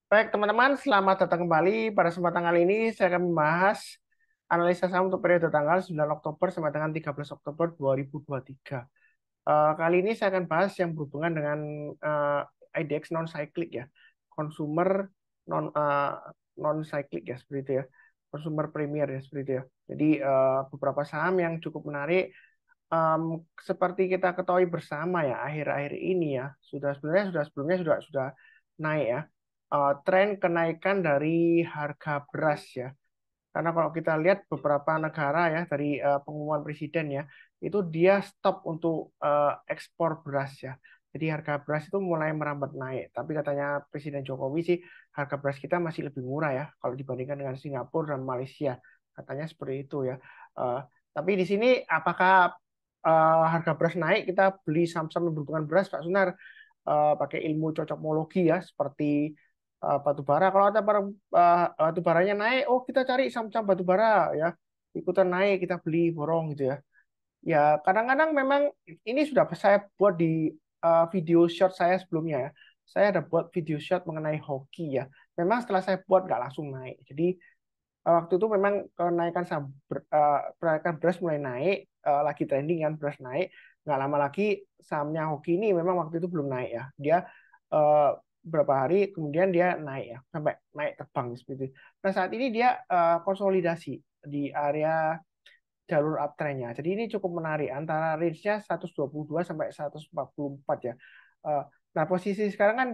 Baik, teman-teman, selamat datang kembali. Pada kesempatan kali ini, saya akan membahas analisa saham untuk periode tanggal 9 Oktober sampai dengan 13 Oktober 2023. Kali ini saya akan bahas yang berhubungan dengan IDX non-cyclic ya, consumer non non-cyclic ya, seperti itu ya, consumer premier ya, seperti itu ya. Jadi beberapa saham yang cukup menarik, seperti kita ketahui bersama ya, akhir-akhir ini ya, sebelumnya sudah naik ya. Tren kenaikan dari harga beras ya. Karena kalau kita lihat beberapa negara ya dari pengumuman presiden ya, itu dia stop untuk ekspor beras ya. Jadi harga beras itu mulai merambat naik. Tapi katanya Presiden Jokowi sih harga beras kita masih lebih murah ya kalau dibandingkan dengan Singapura dan Malaysia. Katanya seperti itu ya. Eh, tapi di sini apakah harga beras naik kita beli saham-saham yang berhubungan beras Pak Sunar pakai ilmu cocokmologi ya seperti batu bara. Kalau ada barang batu baranya naik, oh kita cari saham-saham batu bara ya, ikutan naik kita beli borong gitu ya. Ya kadang-kadang memang ini sudah saya buat di video short saya sebelumnya ya. Saya ada buat video short mengenai hoki ya. Memang setelah saya buat nggak langsung naik. Jadi waktu itu memang kenaikan kenaikan beras mulai naik, lagi trending kan beras naik. Nggak lama lagi sahamnya hoki ini memang waktu itu belum naik ya. Dia eh, beberapa hari kemudian dia naik ya sampai naik terbang seperti itu. Nah saat ini dia konsolidasi di area jalur uptrendnya. Jadi ini cukup menarik antara range-nya 122 sampai 144 ya. Eh, Nah posisi sekarang kan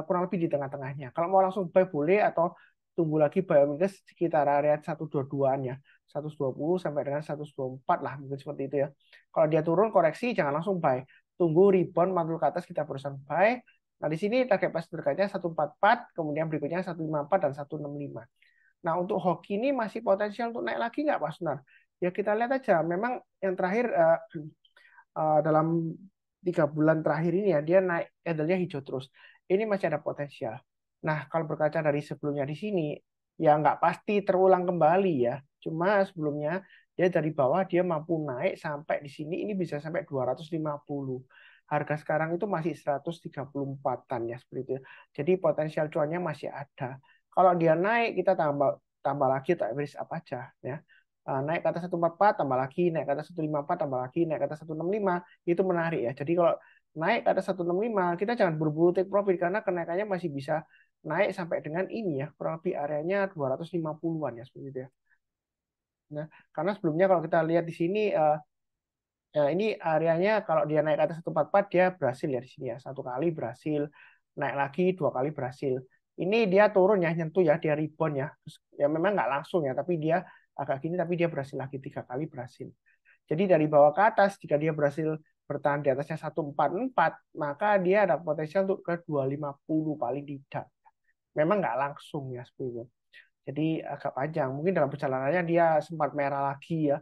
kurang lebih di tengah-tengahnya. Kalau mau langsung buy boleh atau tunggu lagi buy minus sekitar area 122-an ya. 120 sampai dengan 124 lah mungkin seperti itu ya. Kalau dia turun koreksi jangan langsung buy. Tunggu rebound mantul ke atas kita berusaha buy. Nah di sini target price terdekat 144, kemudian berikutnya 154 dan 165. Nah, untuk hoki ini masih potensial untuk naik lagi nggak, Pak Sunar? Ya kita lihat aja. Memang yang terakhir dalam 3 bulan terakhir ini ya dia naik candlenya hijau terus. Ini masih ada potensial. Nah, kalau berkaca dari sebelumnya di sini, ya nggak pasti terulang kembali ya. Cuma sebelumnya dia dari bawah dia mampu naik sampai di sini ini bisa sampai 250. Harga sekarang itu masih 134-an ya seperti itu, ya. Jadi potensial cuannya masih ada. Kalau dia naik kita tambah tambah lagi tak risk apa aja ya. Naik ke atas 144 tambah lagi, naik ke atas 154 tambah lagi, naik ke atas 165 itu menarik ya. Jadi kalau naik ke atas 165 kita jangan buru-buru take profit karena kenaikannya masih bisa naik sampai dengan ini ya, kurang lebih areanya 250-an ya seperti itu ya. Nah, karena sebelumnya kalau kita lihat di sini ya ini areanya kalau dia naik ke atas 144 dia berhasil ya di sini ya. Satu kali berhasil, naik lagi 2 kali berhasil. Ini dia turun ya, nyentuh ya, dia rebound ya. Terus, ya memang nggak langsung ya, tapi dia agak gini tapi dia berhasil lagi 3 kali berhasil. Jadi dari bawah ke atas jika dia berhasil bertahan di atasnya 144 maka dia ada potensial untuk ke 250 paling tidak. Memang nggak langsung ya seperti itu. Jadi agak panjang. Mungkin dalam perjalanannya dia sempat merah lagi ya.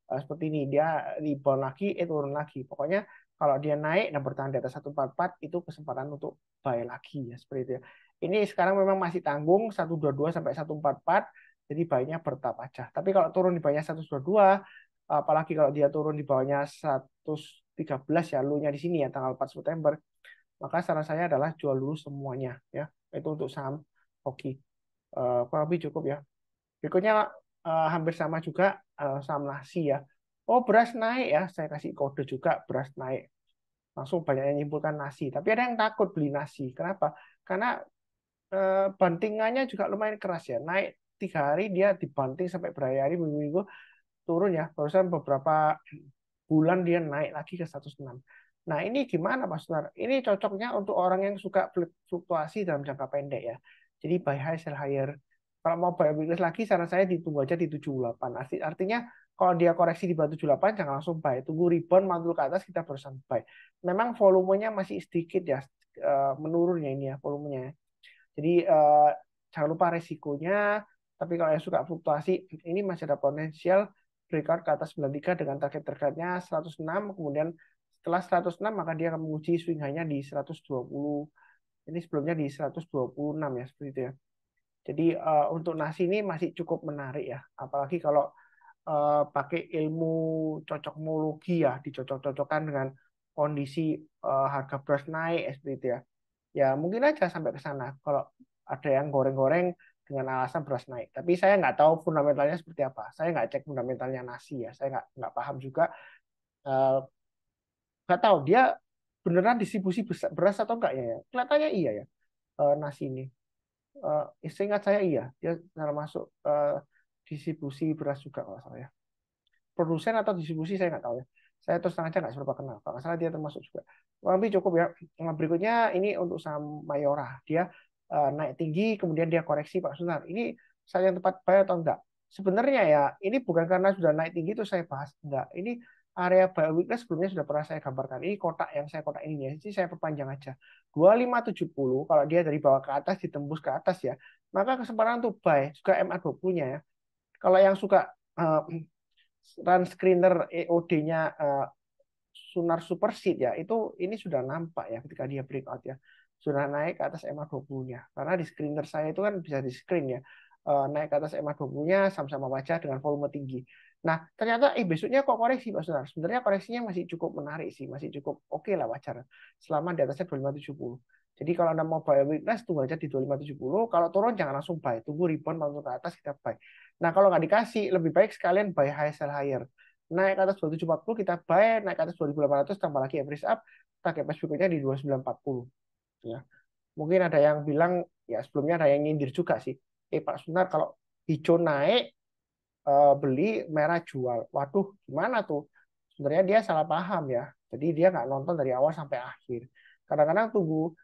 Seperti ini dia rebound lagi turun lagi pokoknya kalau dia naik dan bertahan di atas 144 itu kesempatan untuk buy lagi ya seperti itu ya. Ini sekarang memang masih tanggung 122 sampai 144 jadi buy-nya bertahap aja tapi kalau turun di bawahnya 122 apalagi kalau dia turun di bawahnya 113 ya lu-nya di sini ya tanggal 4 September maka saran saya adalah jual dulu semuanya ya itu untuk saham hoki. Kurang lebih cukup ya. Berikutnya hampir sama juga saham nasi ya. Oh beras naik ya, saya kasih kode juga beras naik. Langsung banyak yang nyimpulkan nasi. Tapi ada yang takut beli nasi. Kenapa? Karena bantingannya juga lumayan keras ya. Naik 3 hari dia dibanting sampai berhari-hari minggu-minggu turun ya. Barusan beberapa bulan dia naik lagi ke 106. Nah ini gimana Mas Sunar? Ini cocoknya untuk orang yang suka fluktuasi dalam jangka pendek ya. Jadi buy high sell higher. Kalau mau buy weakness lagi saran saya ditunggu aja di 78. Artinya kalau dia koreksi di bawah 78 jangan langsung buy. Tunggu rebound mantul ke atas kita barusan buy. Memang volumenya masih sedikit ya menurunnya ini ya volumenya. Jadi jangan lupa resikonya. Tapi kalau yang suka fluktuasi ini masih ada potensial breakout ke atas 93 dengan target terdekat 106. Kemudian setelah 106 maka dia akan menguji swing high-nya di 120. Ini sebelumnya di 126 ya seperti itu ya. Jadi untuk nasi ini masih cukup menarik ya. Apalagi kalau pakai ilmu cocokmologi ya, dicocok-cocokkan dengan kondisi harga beras naik seperti itu ya. Ya mungkin aja sampai ke sana. Kalau Ada yang goreng-goreng dengan alasan beras naik. Tapi saya nggak tahu fundamentalnya seperti apa. Saya nggak cek fundamentalnya nasi ya. Saya nggak paham juga. Eh, nggak tahu dia beneran distribusi beras atau enggak ya. Kelihatannya iya ya, nasi ini. Seingat saya iya, dia termasuk distribusi beras juga kalau salah ya. Produsen atau distribusi saya nggak tahu ya. Saya terus terang aja nggak seberapa kenal. Kalau nggak salah dia termasuk juga. Tapi cukup ya. Nah, berikutnya ini untuk saham Mayora. Dia naik tinggi, kemudian dia koreksi Pak Sunar. Ini saya yang tepat buy atau enggak? Sebenarnya ya, ini bukan karena sudah naik tinggi itu saya bahas. Enggak. Ini area buy weakness sebelumnya sudah pernah saya gambarkan. Ini kotak yang saya kotak ini ya. Jadi saya perpanjang aja. 2570 kalau dia dari bawah ke atas ditembus ke atas ya. Maka kesempatan untuk buy juga MA20-nya ya. Kalau yang suka run screener EOD-nya Sunar Super Seed ya, itu ini sudah nampak ya ketika dia breakout ya. Sudah naik ke atas MA20-nya. Karena di screener saya itu kan bisa di screen ya. Naik ke atas MA20-nya sama-sama wajah dengan volume tinggi. Nah, ternyata besoknya kok koreksi Pak Sunar. Sebenarnya koreksinya masih cukup menarik sih, masih cukup oke lah wajar. Selama di atasnya 2570. Jadi kalau Anda mau buy weakness tunggu aja di 2570. Kalau turun jangan langsung buy, tunggu rebound masuk ke atas kita buy. Nah, kalau nggak dikasih lebih baik sekalian buy high sell higher. Naik ke atas 2740 kita buy, naik ke atas 2800 tambah lagi average up, target price berikutnya di 2940 ya. Mungkin ada yang bilang ya sebelumnya ada yang nyindir juga sih. Pak Sunar kalau hijau naik beli, merah jual. Waduh, gimana tuh? Sebenarnya dia salah paham ya. Jadi dia nggak nonton dari awal sampai akhir. Kadang-kadang tunggu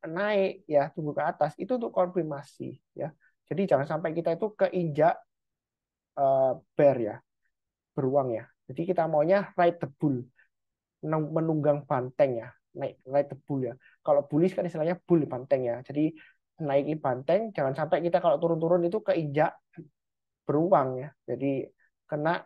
naik ya, tunggu ke atas itu untuk konfirmasi ya. Jadi jangan sampai kita itu keinjak bear ya, beruang ya. Jadi kita maunya ride the bull, menunggang banteng ya, naik ride the bull ya. Kalau bullish kan istilahnya bull banteng ya. Jadi naiki banteng, jangan sampai kita kalau turun-turun itu keinjak beruang ya. Jadi kena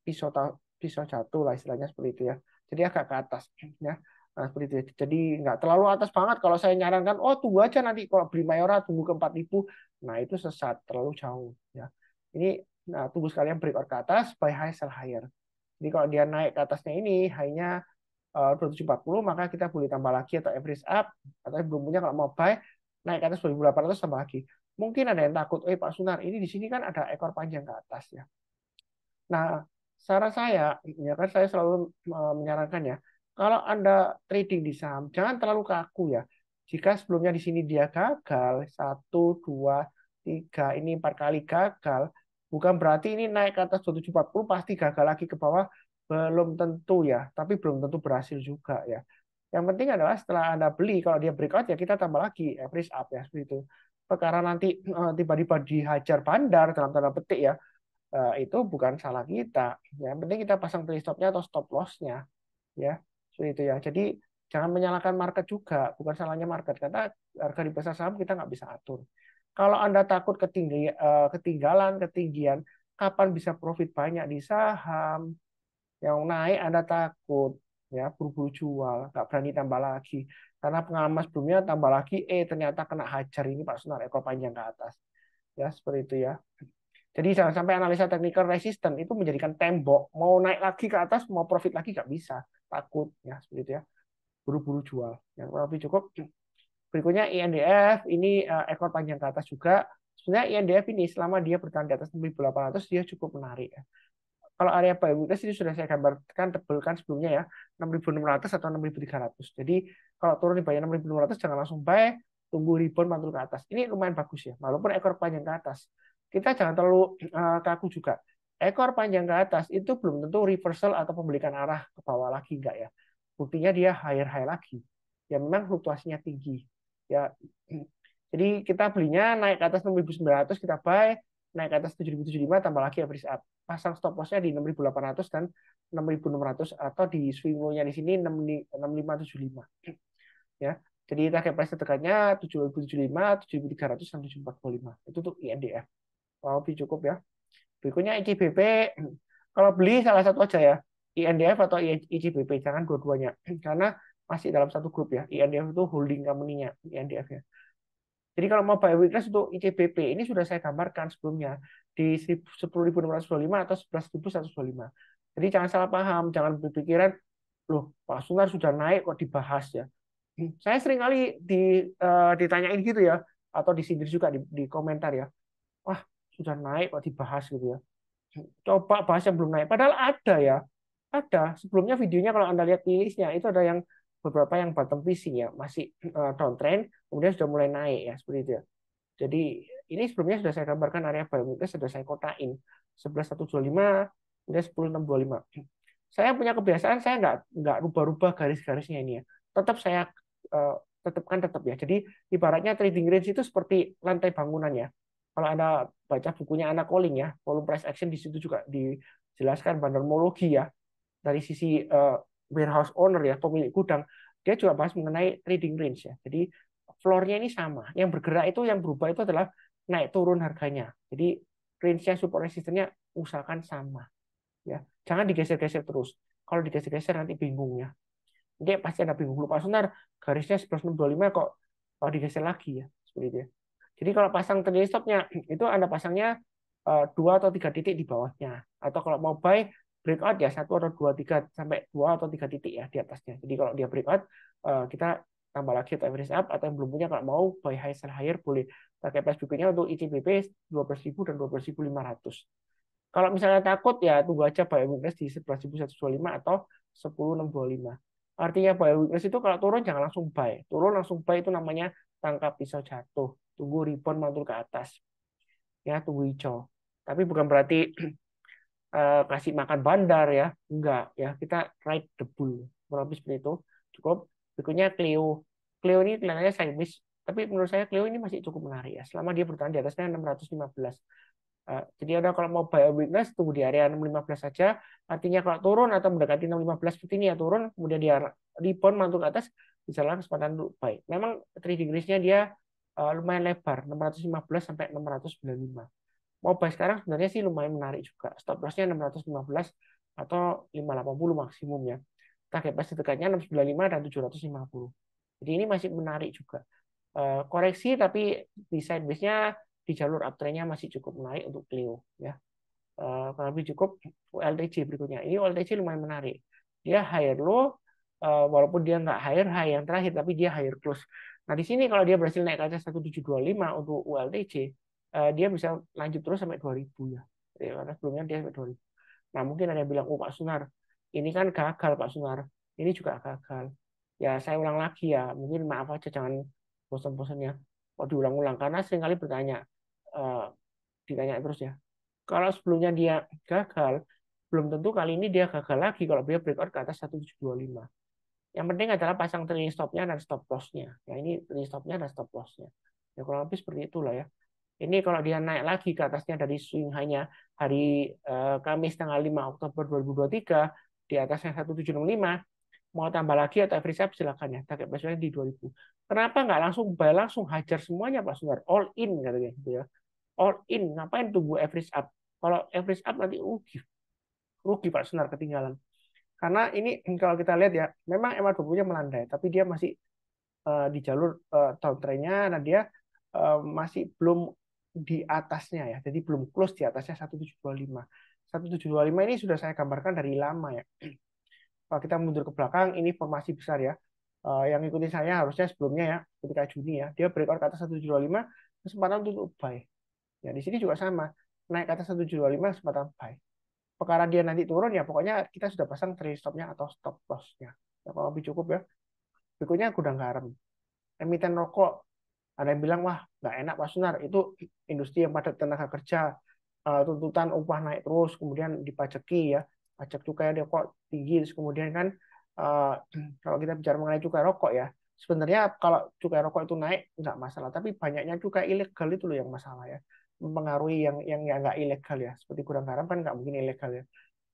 pisau pisau jatuh lah istilahnya seperti itu ya. Jadi agak ke atas ya. Nah, seperti itu. Jadi nggak terlalu atas banget kalau saya nyarankan, oh tunggu aja nanti kalau beli Mayora tunggu ke 4000. Nah, itu sesat, terlalu jauh ya. Ini nah, tunggu sekalian breakout ke atas, buy high sell higher. Jadi kalau dia naik ke atasnya ini hanya 2740 maka kita boleh tambah lagi atau average up atau belum punya kalau mau buy naik ke atas 2800 tambah lagi. Mungkin ada yang takut, Pak Sunar, ini di sini kan ada ekor panjang ke atas ya. Nah, saran saya, ya kan saya selalu menyarankan ya, kalau Anda trading di saham, jangan terlalu kaku ya. Jika sebelumnya di sini dia gagal, 1, 2, 3, ini 4 kali gagal, bukan berarti ini naik ke atas 2740 pasti gagal lagi ke bawah, belum tentu ya, tapi belum tentu berhasil juga ya. Yang penting adalah setelah Anda beli, kalau dia breakout ya kita tambah lagi average up ya, seperti itu. Perkara nanti tiba-tiba dihajar bandar dalam tanda petik ya, itu bukan salah kita. Yang penting kita pasang play stopnya atau stop lossnya, ya, seperti itu ya. Jadi jangan menyalahkan market juga, bukan salahnya market karena harga di pasar saham kita nggak bisa atur. Kalau Anda takut ketinggalan, ketinggian, kapan bisa profit banyak di saham yang naik Anda takut, ya buru-buru jual, nggak berani tambah lagi. Karena pengalaman sebelumnya tambah lagi, ternyata kena hajar ini Pak Sunar ekor panjang ke atas, ya seperti itu ya. Jadi jangan sampai analisa technical resistance itu menjadikan tembok. Mau naik lagi ke atas, mau profit lagi nggak bisa. Takut ya seperti itu ya. Buru-buru jual. Yang lebih cukup. Berikutnya INDF ini ekor panjang ke atas juga. Sebenarnya INDF ini selama dia bertahan di atas 6.800 dia cukup menarik ya. Kalau area buy weakness ini sudah saya gambarkan tebelkan sebelumnya ya 6.600 atau 6.300. Jadi kalau turun di bawah 6.600 jangan langsung buy, tunggu rebound mantul ke atas. Ini lumayan bagus ya, walaupun ekor panjang ke atas. Kita jangan terlalu kaku juga. Ekor panjang ke atas itu belum tentu reversal atau pembalikan arah ke bawah lagi enggak ya. Buktinya dia higher high lagi. Ya memang fluktuasinya tinggi. Ya. Jadi kita belinya naik ke atas 6.900 kita buy, naik ke atas 7.075 tambah lagi average up. Pasang stop loss-nya di 6.800 dan 6.600 atau di swing low-nya di sini 6575. Ya. Jadi target price terdekatnya 7.075, 7.300 dan 7.445. Itu untuk INDF. Lebih cukup ya. Berikutnya ICBP, kalau beli salah satu aja ya, INDF atau ICBP, jangan dua-duanya, karena masih dalam satu grup ya. INDF itu holding company-nya, INDF-nya. Jadi kalau mau buy weakness untuk ICBP, ini sudah saya gambarkan sebelumnya di 10.625 atau 11.125. Jadi jangan salah paham, jangan berpikiran, loh Pak Sunar sudah naik kok dibahas ya. Saya sering kali ditanyain gitu ya, atau disindir juga di komentar ya. Wah, sudah naik kok dibahas gitu ya. Coba bahas yang belum naik. Padahal ada ya. Ada. Sebelumnya videonya kalau Anda lihat playlistnya itu ada yang beberapa yang bottom fishing ya, masih downtrend, kemudian sudah mulai naik ya seperti itu ya. Jadi ini sebelumnya sudah saya gambarkan area buy weakness, sudah saya kotain 11.125, kemudian 10.625. Saya punya kebiasaan saya nggak rubah-rubah garis-garisnya ini ya. Tetap saya eh, tetap ya. Jadi ibaratnya trading range itu seperti lantai bangunan ya. Kalau Anda baca bukunya Anna Colling ya, volume price action di situ juga dijelaskan bandarmologi ya dari sisi warehouse owner ya, pemilik gudang, dia juga bahas mengenai trading range ya. Jadi floor-nya ini sama. Yang bergerak itu yang berubah itu adalah naik turun harganya. Jadi range-nya support resistance-nya usahakan sama ya. Jangan digeser-geser terus. Kalau digeser-geser nanti bingung ya. Nanti pasti ada bingung. Lupa sebentar garisnya 11.625 kok kalau digeser lagi ya. Seperti itu ya. Jadi kalau pasang trailing stop-nya itu Anda pasangnya 2 atau 3 titik di bawahnya. Atau kalau mau buy breakout ya 1 atau 2 3 sampai 2 atau 3 titik ya di atasnya. Jadi kalau dia breakout kita tambah lagi atau average up, atau yang belum punya kalau mau buy high sell higher boleh. Pakai price berikutnya untuk ICBP 12.000 dan 12.500. Kalau misalnya takut ya tunggu aja buy weakness di 11.125 atau 10.625. Artinya buy weakness itu kalau turun jangan langsung buy. Turun langsung buy itu namanya tangkap pisau jatuh. Tunggu rebound mantul ke atas. Ya, tunggu hijau. Tapi bukan berarti kasih makan bandar ya. Enggak ya, kita ride the bull. Kurang lebih seperti itu. Cukup. Berikutnya Clio. Clio ini kelihatannya sideways, tapi menurut saya Clio ini masih cukup menarik ya. Selama dia bertahan di atasnya 615. Jadi Anda kalau mau buy weakness tunggu di area 615 saja. Artinya kalau turun atau mendekati 615 seperti ini ya turun, kemudian dia rebound mantul ke atas, misalnya kesempatan untuk buy. Memang trading range-nya dia lumayan lebar, 615 sampai 695. Mau buy sekarang sebenarnya sih lumayan menarik juga. Stop loss-nya 615 atau 580 maksimum ya. Target price dekatnya 695 dan 750. Jadi ini masih menarik juga. Koreksi tapi di sideways-nya di jalur uptrend-nya masih cukup menarik untuk Clio ya. Kurang lebih cukup. ULTC berikutnya. Ini ULTC lumayan menarik. Dia higher low walaupun dia nggak higher high yang terakhir tapi dia higher close. Nah, di sini kalau dia berhasil naik ke atas 1725 untuk ULTC, dia bisa lanjut terus sampai 2000 ya. Karena sebelumnya dia sampai 2000. Nah, mungkin ada yang bilang, "Oh, Pak Sunar, ini kan gagal, Pak Sunar. Ini juga gagal." Ya, saya ulang lagi ya. Mungkin maaf aja jangan bosan-bosannya. Kok diulang-ulang karena seringkali eh, ditanya terus ya. Kalau sebelumnya dia gagal, belum tentu kali ini dia gagal lagi kalau dia breakout ke atas 1725. Yang penting adalah pasang trailing stop-nya dan stop loss-nya. Ya, ini trailing stop-nya dan stop loss-nya. Ya, kurang lebih seperti itulah ya. Ini kalau dia naik lagi ke atasnya dari swing hanya hari Kamis tanggal 5 Oktober 2023 di atasnya 1765, mau tambah lagi atau average up silakan ya. Target price di 2000. Kenapa nggak langsung buy, langsung hajar semuanya Pak Sunar? All in katanya gitu ya. All in, ngapain tunggu average up? Kalau average up nanti rugi. Rugi Pak Sunar ketinggalan. Karena ini kalau kita lihat ya, memang MA20-nya melandai, tapi dia masih di jalur downtrend-nya dan dia masih belum di atasnya ya. Jadi belum close di atasnya 1725. 1725 ini sudah saya gambarkan dari lama ya. Kalau kita mundur ke belakang, ini formasi besar ya. Yang ikuti saya harusnya sebelumnya ya, ketika Juni ya, dia breakout ke atas 1725, kesempatan untuk buy. Ya, di sini juga sama. Naik ke atas 1725, kesempatan buy. Perkara dia nanti turun ya, pokoknya kita sudah pasang trade stop-nya atau stop loss-nya. Ya, kalau lebih cukup ya. Berikutnya gudang garam. Emiten rokok. Ada yang bilang, wah nggak enak Pak Sunar, itu industri yang padat tenaga kerja, tuntutan upah naik terus, kemudian dipajaki ya, pajak cukai dia kok tinggi, terus kemudian kan eh, kalau kita bicara mengenai cukai rokok ya, sebenarnya kalau cukai rokok itu naik nggak masalah, tapi banyaknya cukai ilegal itu loh yang masalah ya, mempengaruhi yang nggak ilegal ya, seperti gudang garam kan nggak mungkin ilegal ya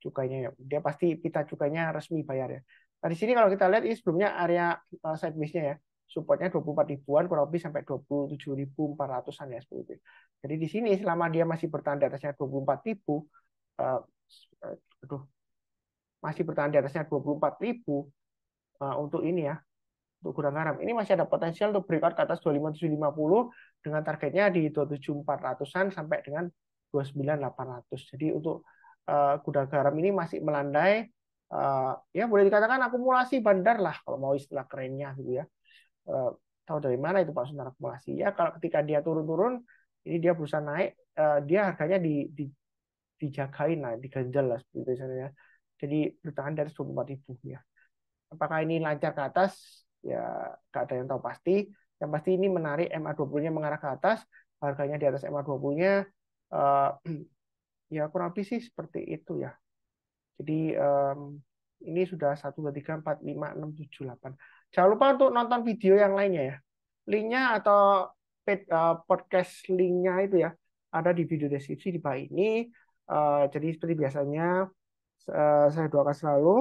cukainya ya, dia pasti pita cukainya resmi bayar ya. Nah di sini kalau kita lihat ini sebelumnya area sideways-nya ya, supportnya 24 ribuan kurang lebih sampai 27.400-an ya seperti itu. Jadi di sini selama dia masih bertahan di atasnya 24.000 eh, aduh, masih bertahan di atasnya 24.000 untuk ini ya, untuk gudang garam. Ini masih ada potensial untuk breakout ke atas 25.750 dengan targetnya di 27.400-an sampai dengan 29.800. Jadi untuk gudang garam ini masih melandai, ya boleh dikatakan akumulasi bandar lah kalau mau istilah kerennya gitu ya. tahu dari mana itu Pak Suntar akumulasi. Ya kalau ketika dia turun-turun, ini dia berusaha naik, dia harganya dijagain lah, diganjal lah seperti itu misalnya. Jadi bertahan di atas 24.000 ya. Apakah ini lancar ke atas? Ya nggak ada yang tahu pasti. Yang pasti ini menarik, MA20-nya mengarah ke atas, harganya di atas MA20-nya, eh, ya kurang lebih sih seperti itu ya. Jadi ini sudah 1, 2, 3, 4, 5, 6, 7, 8. Jangan lupa untuk nonton video yang lainnya ya. Linknya atau podcast linknya itu ya ada di video deskripsi di bawah ini. Jadi seperti biasanya saya doakan selalu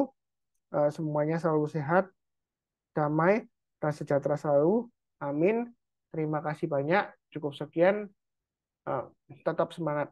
semuanya selalu sehat, damai, dan sejahtera selalu. Amin. Terima kasih banyak. Cukup sekian. Eh, Tetap semangat.